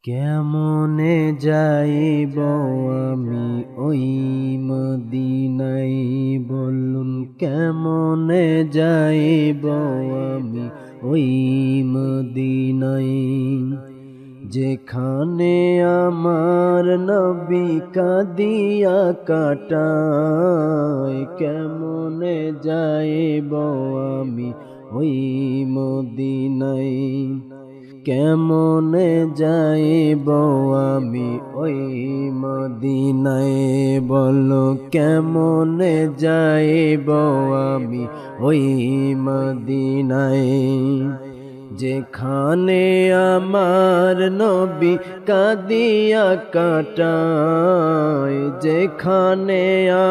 কেমনে যাইব আমি ওই মদিনায়, বলুন কেমনে যাইব আমি ওই মদিনায়, যেখানে আমার নবী কাঁদিয়া কাটায়। কেমনে যাইব আমি ওই মদিনায়, কেমনে যাইব আমি ওই মদিনায়, বলো কেমনে যাইব আমি ওই মদিনায়, যেখানে আমার নবী কাঁদিয়া কাটায়। যেখানে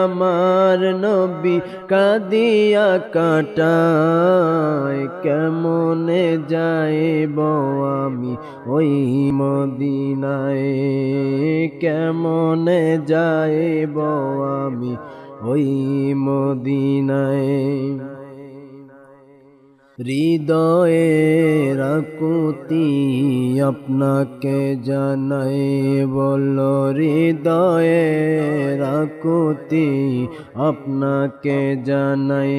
আমার নবী কাঁদিয়া কাটায়, কেমনে যাইব আমি ওই মদিনায়, কেমনে যাইব আমি ওই মদিনায়। হৃদয়ের আকুতি আপনাকে জানাই, বলো হৃদয়ের আকুতি আপনাকে জানাই।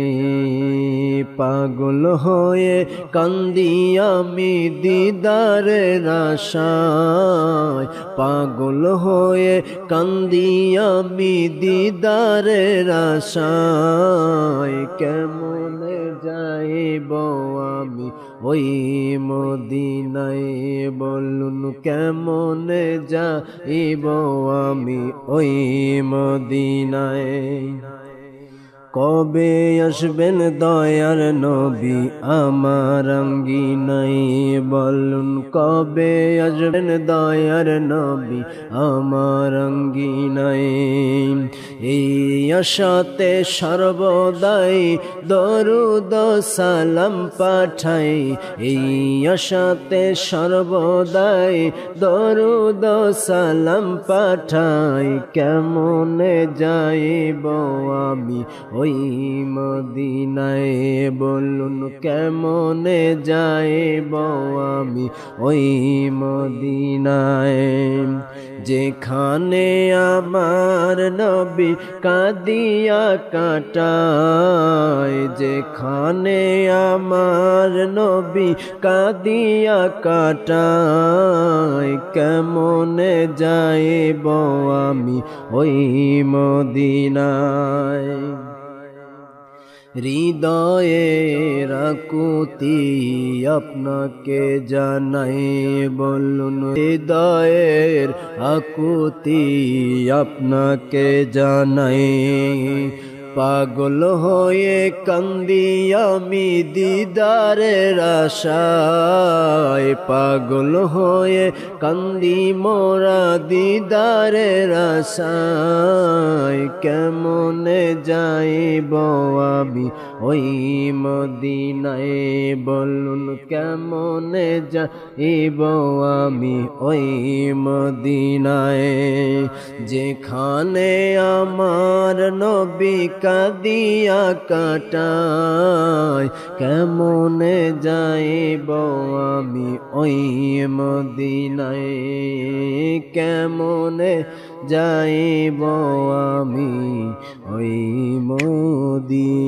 পাগল হয়ে কান্দি আমি দিদারের আশায়, পাগল হয়ে কান্দি আমি দিদারের আশায়। কেমনে যাইব আমি ওই মদিনায়, বলুন কেমনে যাইব আমি ওই মদিনায়। কবে আসবেন দয়ার নবী আমার আঙ্গিনায়, বলুন কবে আসবেন দয়ার নবী আমার আঙ্গিনায়। এই আশাতে সর্বদাই দরুদ সালাম পাঠাই, এই আশাতে সর্বদাই দরুদ সালাম পাঠাই। কেমনে যাইব আমি ওই মদিনায়, বলুন কেমনে যাইব আমি ওই মদিনায়, যেখানে আমার নবী কাঁদিয়া কাটায়। যেখানে আমার নবী কাঁদিয়া কাটায়, কেমনে যাইব আমি ওই মদিনায়। হৃদয়ের আকুতি আপনাকে জানাই, বলুন হৃদয়ের আকুতি আপনাকে জানাই। পাগল হয়ে কান্দি আমি দিদারের আশায়, পাগল হয়ে কান্দি মোরা দিদারের আশায়। কেমনে যাইব আমি ওই মদিনায়, বলুন কেমনে যাইব আমি ওই মদিনায়, যেখানে আমার নবী কাঁদিয়া কাটায়। কেমনে যাইব আমি ওই মদিনায়, কেমনে যাইব আমি ওই মদিনায়।